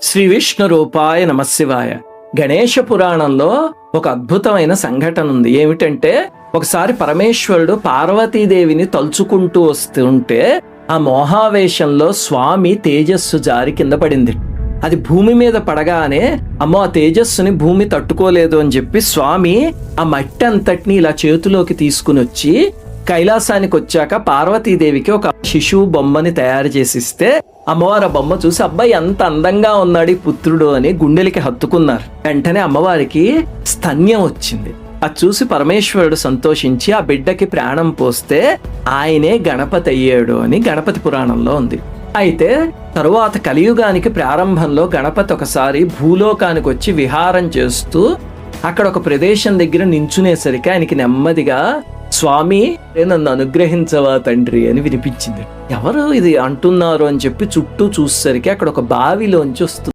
శ్రీ విష్ణు రూపాయ నమశివాయ. గణేష పురాణంలో ఒక అద్భుతమైన సంఘటన ఉంది. ఏమిటంటే, ఒకసారి పరమేశ్వరుడు పార్వతీదేవిని తలుచుకుంటూ వస్తుంటే ఆ మోహావేశంలో స్వామి తేజస్సు జారి కింద పడింది. అది భూమి మీద పడగానే అమ్మో ఆ తేజస్సుని భూమి తట్టుకోలేదు అని చెప్పి స్వామి ఆ మట్టి అంతటిని ఇలా చేతిలోకి తీసుకుని వచ్చి కైలాసానికి వచ్చాక పార్వతీదేవికి ఒక శిశువు బొమ్మని తయారు చేసిస్తే అమ్మవారు ఆ బొమ్మ చూసి అబ్బాయి ఎంత అందంగా ఉన్నాడు ఈ పుత్రుడు అని గుండెలకి హత్తుకున్నారు. వెంటనే అమ్మవారికి స్తన్యం వచ్చింది. అది చూసి పరమేశ్వరుడు సంతోషించి ఆ బిడ్డకి ప్రాణం పోస్తే ఆయనే గణపతి అయ్యాడు అని గణపతి పురాణంలో ఉంది. అయితే తరువాత కలియుగానికి ప్రారంభంలో గణపతి ఒకసారి భూలోకానికి వచ్చి విహారం చేస్తూ అక్కడ ఒక ప్రదేశం దగ్గర నించునేసరికి ఆయనకి నెమ్మదిగా స్వామి నన్ను అనుగ్రహించవా తండ్రి అని వినిపించింది. ఎవరు ఇది అంటున్నారు అని చెప్పి చుట్టూ చూసేసరికి అక్కడ ఒక బావిలోంచి వస్తుంది.